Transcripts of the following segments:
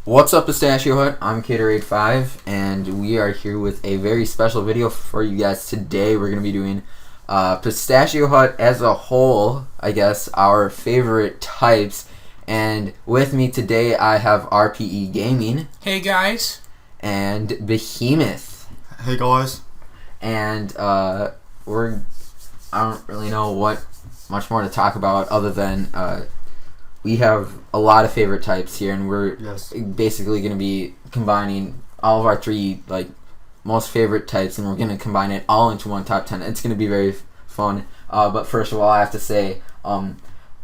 What's up, Pistachio Hut? I'm Caterade5, and we are here with a very special video for you guys today. We're going to be doing Pistachio Hut as a whole, I guess, our favorite types. And with me today, I have RPEGaming. Hey, guys. And Beheemith. Hey, guys. And I don't really know what much more to talk about other than we have a lot of favorite types here, and we're basically going to be combining all of our three most favorite types, and we're going to combine it all into one top 10. It's going to be very fun. But first of all, I have to say an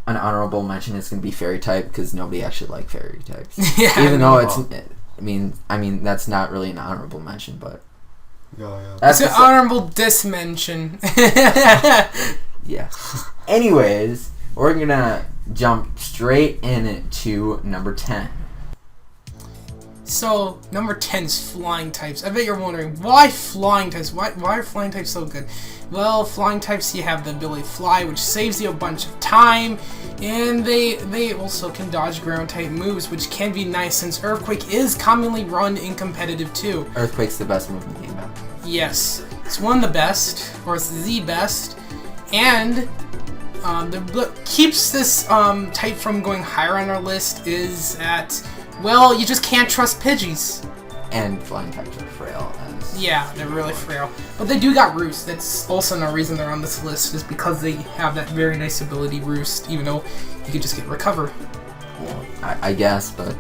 honorable mention is going to be fairy type, because nobody actually likes fairy types. Even though it's, I mean that's not really an honorable mention, but that's an honorable dismention. Yeah. Anyways, we're gonna jump straight into number 10. So, number 10 is flying types. I bet you're wondering, why flying types? Why are flying types so good? Well, flying types, you have the ability to fly, which saves you a bunch of time, and they also can dodge ground type moves, which can be nice since Earthquake is commonly run in competitive too. Earthquake's the best move in the game now. Yes, it's one of the best, or it's the best, and what keeps this type from going higher on our list is that, well, you just can't trust Pidgeys. And flying types are frail. Yeah, they're really frail. But they do got Roost. That's also another reason they're on this list, is because they have that very nice ability, Roost, even though you could just get Recover. Well, I guess, but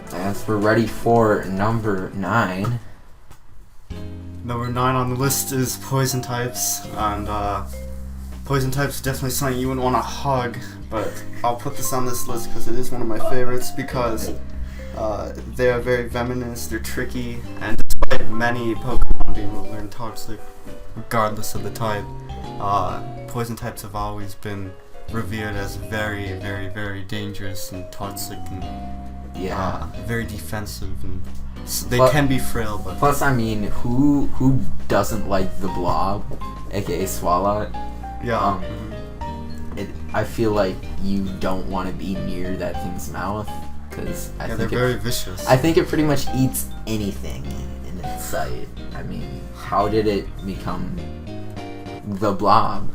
I guess we're ready for number 9. Number 9 on the list is poison types, and poison types is definitely something you wouldn't want to hug, but I'll put this on this list because it is one of my favorites, because they are very venomous, they're tricky, and despite many Pokemon being able to learn Toxic, regardless of the type, poison types have always been revered as very, very, very dangerous and toxic and very defensive, and they can be frail. But plus, I mean, who doesn't like the Blob, aka Swalot? Yeah. I feel like you don't want to be near that thing's mouth, because I think they're very vicious. I think it pretty much eats anything in its sight. I mean, how did it become the Blob?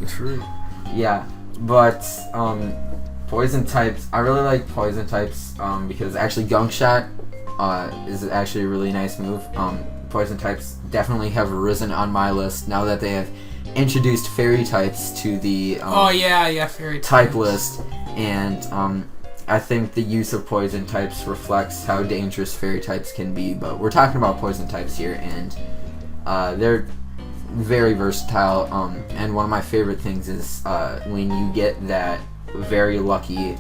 True. Yeah, but poison types. I really like poison types because actually Gunk Shot is actually a really nice move. Poison types definitely have risen on my list now that they have introduced fairy types to the fairy type list, and I think the use of poison types reflects how dangerous fairy types can be. But we're talking about poison types here, and they're very versatile, and one of my favorite things is when you get that very lucky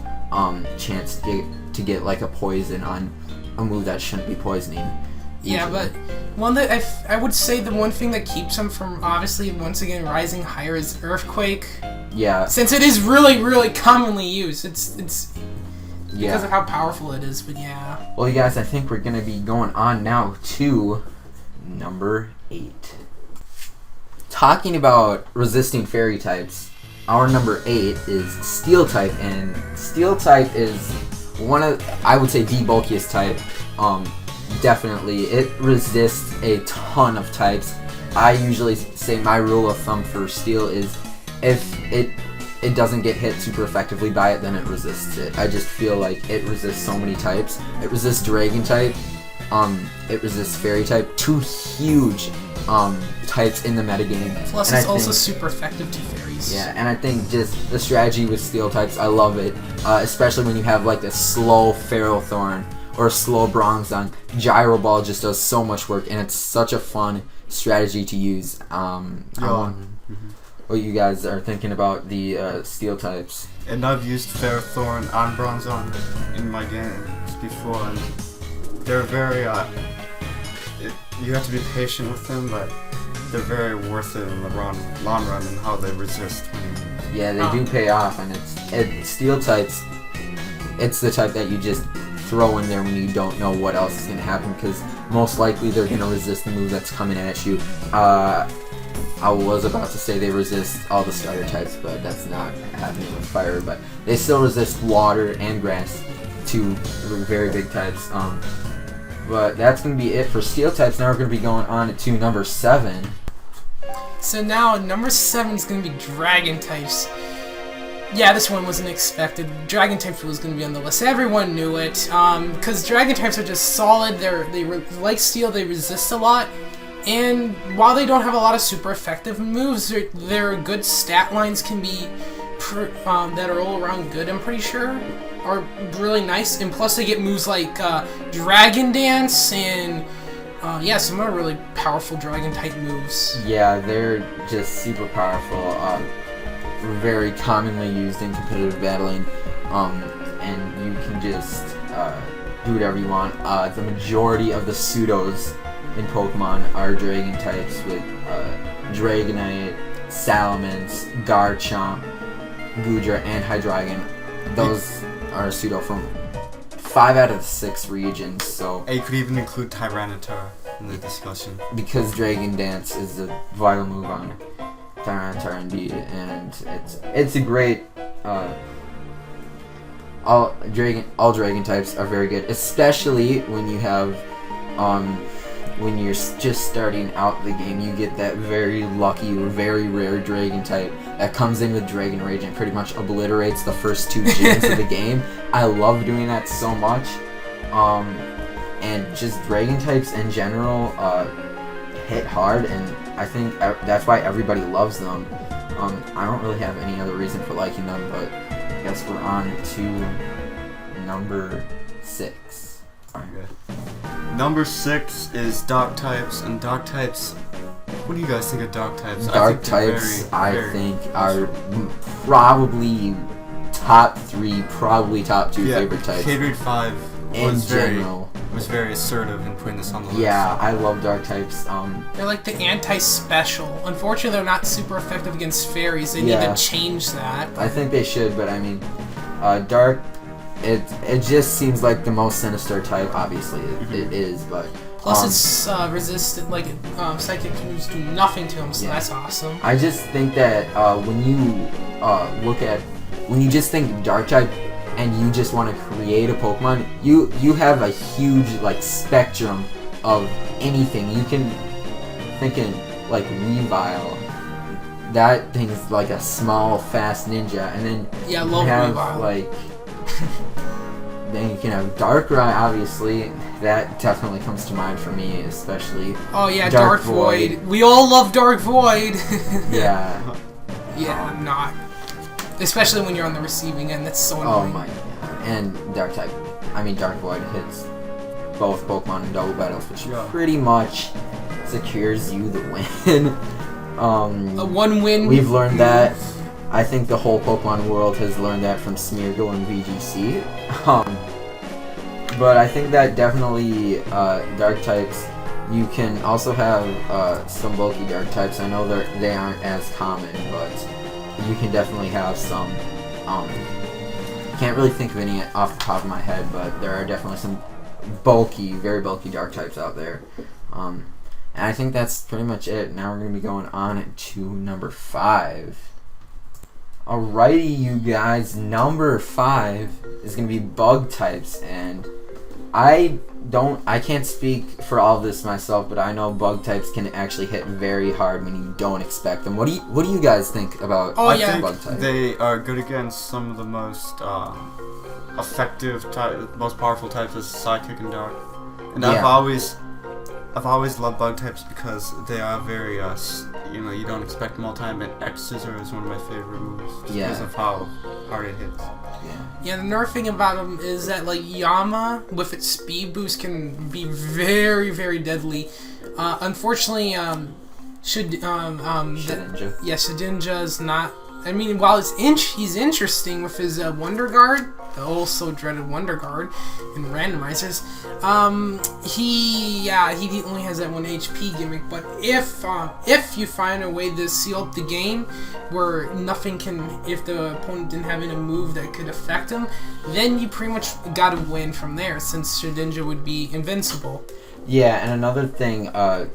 chance to get like a poison on a move that shouldn't be poisoning. Yeah, but one that I would say the one thing that keeps them from obviously once again rising higher is Earthquake. Yeah. Since it is really, really commonly used, it's because of how powerful it is. But yeah. Well, you guys, I think we're gonna be going on now to number 8. Talking about resisting fairy types, our number 8 is Steel type, and Steel type is one of, I would say, the bulkiest type. Definitely, it resists a ton of types. I usually say my rule of thumb for Steel is if it doesn't get hit super effectively by it, then it resists it. I just feel like it resists so many types. It resists Dragon type. It resists Fairy type. 2 huge types in the metagame. Plus, it's also super effective to fairies. Yeah, and I think just the strategy with Steel types, I love it. Especially when you have like a slow Ferrothorn or a slow Bronzong. Gyro Ball just does so much work, and it's such a fun strategy to use. What you guys are thinking about the Steel types? And I've used Ferrothorn on Bronzong in my games before, and they're very you have to be patient with them, but they're very worth it in the long run and how they resist. Yeah, they do pay off, and it's Steel types. It's the type that you just throw in there when you don't know what else is going to happen, because most likely they're going to resist the move that's coming at you. I was about to say they resist all the starter types, but that's not happening with fire. But they still resist water and grass. two very big types. But that's going to be it for steel types. Now we're going to be going on to number 7. So now number 7 is going to be dragon types. Yeah, this one wasn't expected. Dragon types was going to be on the list. Everyone knew it, because dragon types are just solid. Like steel, they resist a lot, and while they don't have a lot of super effective moves, their good stat lines can be that are all around good. I'm pretty sure are really nice, and plus they get moves like Dragon Dance and some other really powerful dragon type moves. Yeah, they're just super powerful. Very commonly used in competitive battling, and you can just do whatever you want. The majority of the pseudos in Pokemon are dragon types with Dragonite, Salamence, Garchomp, Goodra, and Hydreigon. Those are pseudo from 5 out of the 6 regions, so... You could even include Tyranitar in the discussion. Because Dragon Dance is a vital move on Tyranitar indeed, and it's a great... all dragon types are very good, especially when you have... when you're just starting out the game, you get that very lucky or very rare dragon type that comes in with Dragon Rage and pretty much obliterates the first 2 gyms of the game. I love doing that so much. And just dragon types in general hit hard, and I think that's why everybody loves them. I don't really have any other reason for liking them, but I guess we're on to number 6. Okay. Number 6 is Dark types, and Dark types. What do you guys think of Dark types? Dark types, I think, are probably top 3, probably top 2 favorite types. K-Grade 5 was very assertive in putting this on the list. Yeah, I love Dark types. They're like the anti-special. Unfortunately, they're not super effective against fairies. They need to change that. I think they should, but I mean, Dark. It just seems like the most sinister type. Obviously, it is, but plus it's resistant. Like psychic moves do nothing to him, so that's awesome. I just think that when you just think Dark type and you just want to create a Pokemon, you have a huge spectrum of anything. You can thinking like Weavile. That thing's like a small, fast ninja, and then you have Weavile. Then you can have Darkrai, obviously. That definitely comes to mind for me, especially. Oh yeah, Dark Void. We all love Dark Void. Yeah. Yeah, not. Especially when you're on the receiving end. That's so annoying. Oh my god. And Dark Void hits both Pokemon in double battles, which pretty much secures you the win. A 1-win. We've learned that. I think the whole Pokemon world has learned that from Smeargle and VGC. But I think that definitely Dark types. You can also have some bulky Dark types. I know they aren't as common, but you can definitely have some. Can't really think of any off the top of my head, but there are definitely some very bulky Dark types out there. And I think that's pretty much it. Now we're going to be going on to number 5. Alrighty, you guys, number 5 is going to be bug types, and I can't speak for all of this myself, but I know bug types can actually hit very hard when you don't expect them. What do you guys think about bug types? They are good against some of the most effective most powerful types as Psychic and Dark. And I've always loved bug types because they are very you don't expect them all the time, and X Scissor is one of my favorite moves because of how hard it hits. Yeah, the nerve thing about them is that Yama with its speed boost can be very, very deadly. Unfortunately, Shedinja. Shedinja is not. I mean, while he's interesting with his Wonder Guard, the also dreaded Wonder Guard and randomizers. He only has that 1 HP gimmick. But if you find a way to seal up the game where nothing can, if the opponent didn't have any move that could affect him, then you pretty much got to win from there, since Shedinja would be invincible. Yeah, and another thing, on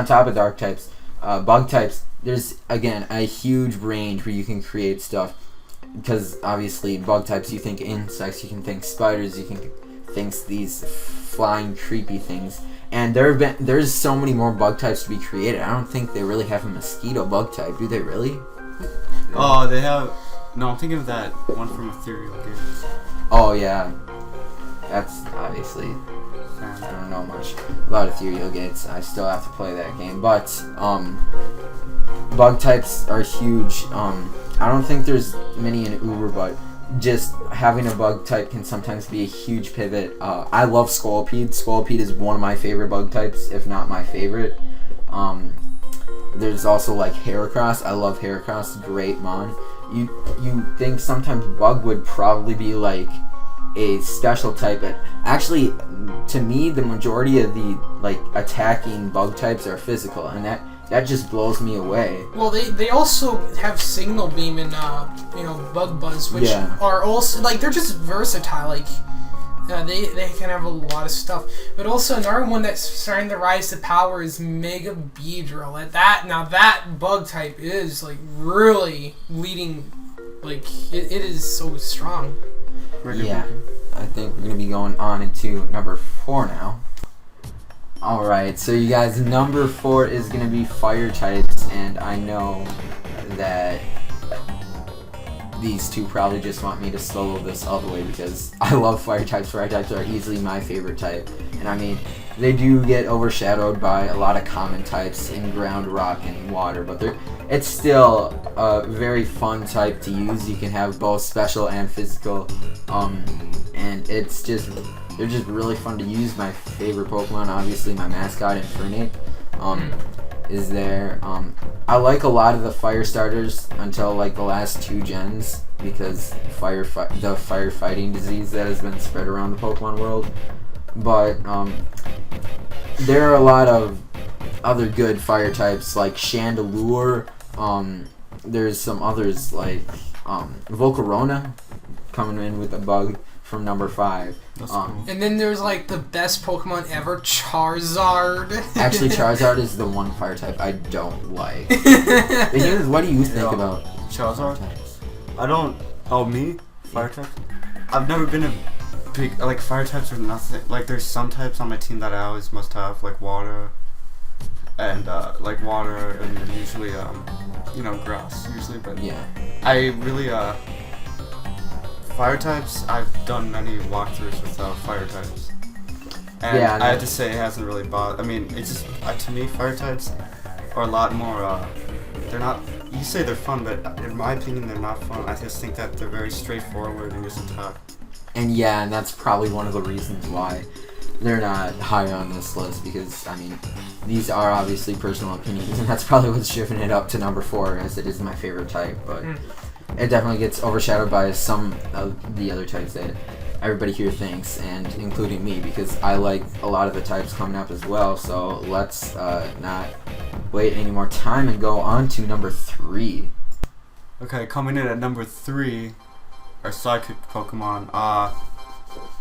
top of Dark types, bug types. There's, again, a huge range where you can create stuff. because obviously bug types, you think insects, you can think spiders, you can think these flying creepy things. And there's so many more bug types to be created. I don't think they really have a mosquito bug type. Do they really? Oh, they have. No, I'm thinking of that one from Ethereal Games. Oh yeah, that's obviously. I don't know much about Ethereal Gates. I still have to play that game, but bug types are huge. I don't think there's many in Uber, but just having a bug type can sometimes be a huge pivot. I love Scolipede. Scolipede is one of my favorite bug types, if not my favorite. There's also like Heracross. I love Heracross. Great mon. You think sometimes bug would probably be like a special type, but actually, to me, the majority of the like attacking bug types are physical, and that just blows me away. Well, they also have Signal Beam and Bug Buzz, which are also like they're just versatile. Like they can have a lot of stuff. But also another one that's starting to rise to power is Mega Beedrill. That bug type is like really leading. Like it is so strong. Yeah, I think we're gonna be going on into number 4 now. Alright, so you guys, number 4 is gonna be fire types, and I know that these two probably just want me to solo this all the way because I love fire types. Fire types are easily my favorite type, and I mean, they do get overshadowed by a lot of common types in ground, rock, and water, but it's still a very fun type to use. You can have both special and physical, and they're just really fun to use. My favorite Pokemon, obviously my mascot, Infernape, is there. I like a lot of the fire starters until like the last 2 gens because the firefighting disease that has been spread around the Pokemon world. But there are a lot of other good fire types like Chandelure. There's some others like Volcarona coming in with a bug from number 5. And then there's like the best Pokemon ever, Charizard. Actually, Charizard is the one fire type I don't like. What do you think about Charizard? Fire types? I don't. Oh, me? Fire types? I've never been a big like fire types or nothing. Like there's some types on my team that I always must have, like water, and usually grass usually. But Yeah. I really fire types. I've done many walkthroughs with fire types, and Yeah, I have to say it hasn't really bothered. I mean, it's just to me fire types are a lot more. They're not. You say they're fun, but in my opinion, they're not fun. I just think that they're very straightforward and just attack. And that's probably one of the reasons why they're not higher on this list, because I mean, these are obviously personal opinions, and that's probably what's shifting it up to number 4, as it is my favorite type. But it definitely gets overshadowed by some of the other types that everybody here thinks, and including me, because I like a lot of the types coming up as well. So let's not wait any more time and go on to number 3. Okay, coming in at number 3 are Psychic Pokemon.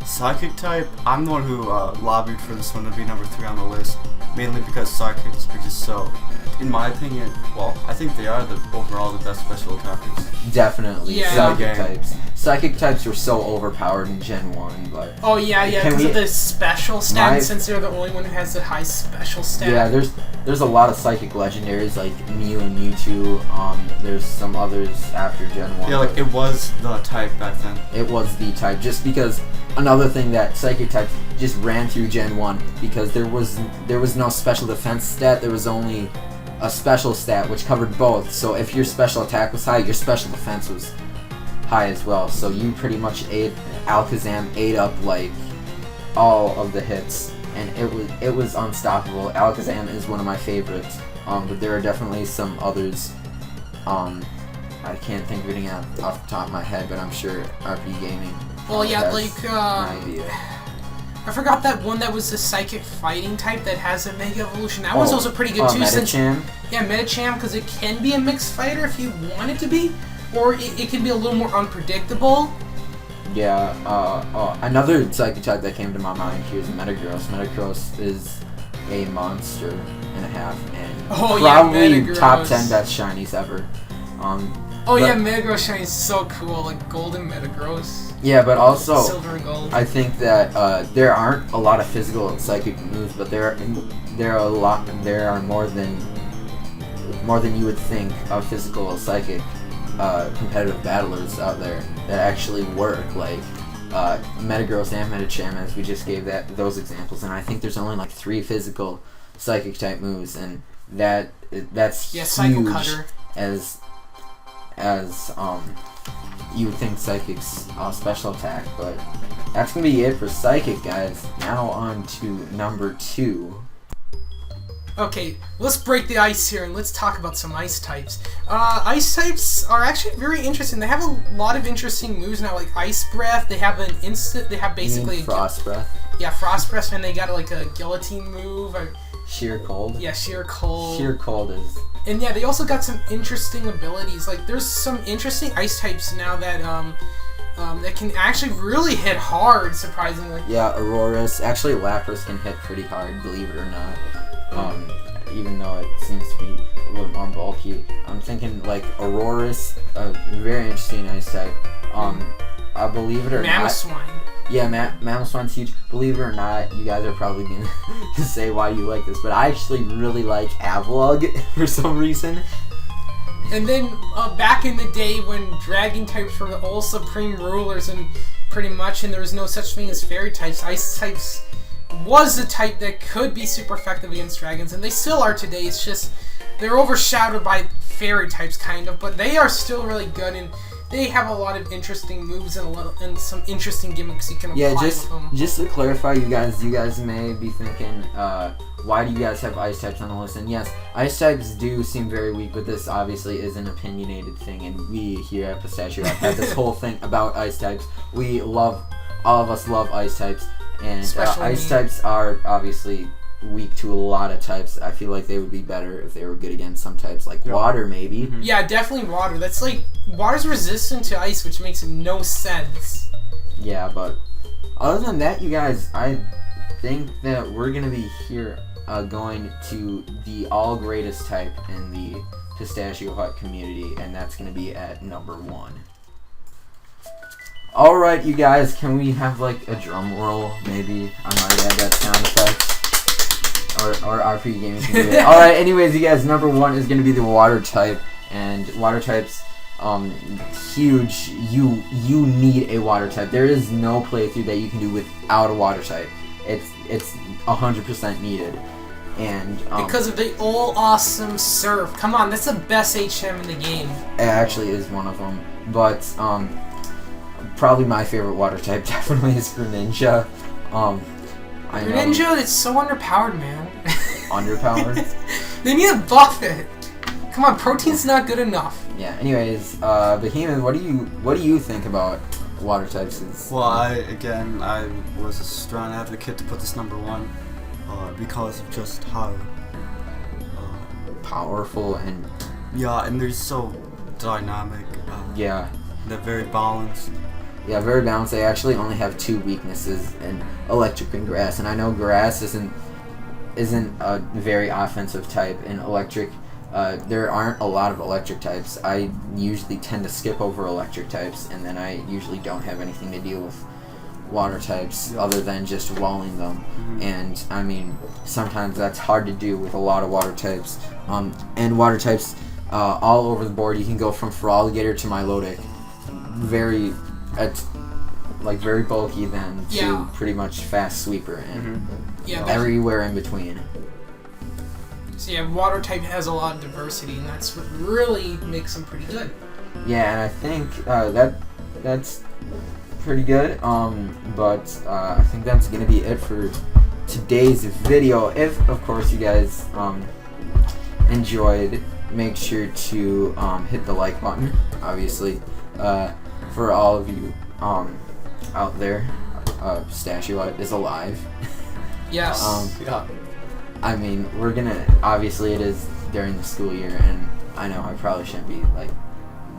Psychic type, I'm the one who lobbied for this one to be number 3 on the list, mainly because Psychics are just so, in my opinion, well, I think they are overall the best special attackers. Definitely. Yeah. Psychic types. Psychic types were so overpowered in Gen 1, but... Oh, yeah, because of the special stat, since they're the only one who has the high special stat. Yeah, there's a lot of Psychic legendaries, like Mew and Mewtwo. There's some others after Gen 1. Yeah, like, it was the type back then. It was the type, just because... Another thing that Psychic types just ran through Gen 1, because there was no special defense stat, there was only a special stat, which covered both. So if your special attack was high, your special defense was high as well. So you pretty much Alakazam ate up like all of the hits, and it was unstoppable. Alakazam is one of my favorites, but there are definitely some others. I can't think of any off the top of my head, but I'm sure RPEGaming. Well, yeah, has like an idea. I forgot that one that was the Psychic Fighting type that has a Mega Evolution. That one's also pretty good too. Metacham? Metacham, because it can be a mixed fighter if you want it to be, or it can be a little more unpredictable. Yeah, another Psychic type that came to my mind here is Metagross. Metagross is a monster and a half, and probably top 10 best shinies ever. Oh yeah, Metagross shiny is so cool, like golden Metagross. Yeah, but also Silver and gold. I think that there aren't a lot of physical and psychic moves, but there are more than you would think of physical and psychic competitive battlers out there that actually work, like Metagross and Medicham, as we just gave those examples, and I think there's only like 3 physical psychic type moves, and that's Psycho huge. Cutter. As you would think Psychic's special attack, but that's gonna be it for Psychic, guys. Now on to number 2. Okay, let's break the ice here and let's talk about some ice types. Ice types are actually very interesting. They have a lot of interesting moves now, like Ice Breath. They have an instant. They have basically Frost Breath. Yeah, Frost Breath, and they got like a guillotine move. Sheer Cold. Yeah, Sheer Cold. Sheer Cold is. And yeah, they also got some interesting abilities. Like, there's some interesting ice types now that that can actually really hit hard, surprisingly. Yeah, Aurorus. Actually, Lapras can hit pretty hard, believe it or not. Even though it seems to be a little more bulky. I'm thinking like Aurorus, a very interesting ice type. I believe it or Mamoswine. not. Yeah, Mamoswine's huge. Believe it or not, you guys are probably going to say why you like this, but I actually really like Avalugg for some reason. And then back in the day when dragon types were all supreme rulers and pretty much, and there was no such thing as fairy types, ice types was a type that could be super effective against dragons, and they still are today. It's just they're overshadowed by fairy types, kind of, but they are still really good, and they have a lot of interesting moves and some interesting gimmicks you can apply with them. Just to clarify, you guys may be thinking, why do you guys have ice types on the list? And yes, ice types do seem very weak, but this obviously is an opinionated thing, and we here at Pistachio have this whole thing about ice types. All of us love ice types. And ice types are obviously weak to a lot of types. I feel like they would be better if they were good against some types, like water, maybe. Mm-hmm. Yeah, definitely water. That's like, water's resistant to ice, which makes no sense. Yeah, but other than that, you guys, I think that we're going to be here going to the all greatest type in the Pistachio Hut community, and that's going to be at number 1. Alright, you guys, can we have like a drum roll, maybe? I might add that sound effect. Or RPEGaming can do it. Alright, anyways, you guys, number 1 is going to be the water type. And water types, huge. You need a water type. There is no playthrough that you can do without a water type. It's 100% needed. And because of the all awesome Surf. Come on, that's the best HM in the game. It actually is one of them. But, probably my favorite water type definitely is Greninja. Greninja, it's so underpowered, man. Underpowered? They need to buff it. Come on, protein's not good enough. Yeah. Anyways, Beheemith, what do you think about water types? Well, I was a strong advocate to put this number 1 because of just how powerful and and they're so dynamic. They're very balanced. Yeah, very balanced. They actually only have 2 weaknesses in electric and grass, and I know grass isn't a very offensive type. In electric, there aren't a lot of electric types. I usually tend to skip over electric types, and then I usually don't have anything to deal with water types other than just walling them. And I mean, sometimes that's hard to do with a lot of water types. And water types all over the board. You can go from Feraligatr to Milotic. Very bulky then to pretty much fast sweeper and everywhere in between. So yeah, water type has a lot of diversity, and that's what really makes them pretty good. Yeah, and I think that's pretty good. But I think that's gonna be it for today's video. If of course you guys enjoyed, make sure to hit the like button. Obviously. For all of you out there, Pistachio Hut is alive. Yes. I mean, we're gonna, obviously it is during the school year, and I know I probably shouldn't be like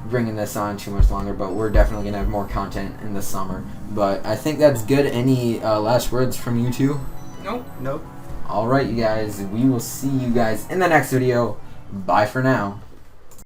bringing this on too much longer, but we're definitely gonna have more content in the summer. But I think that's good. Any last words from you two? Nope. Alright, you guys, we will see you guys in the next video. Bye for now.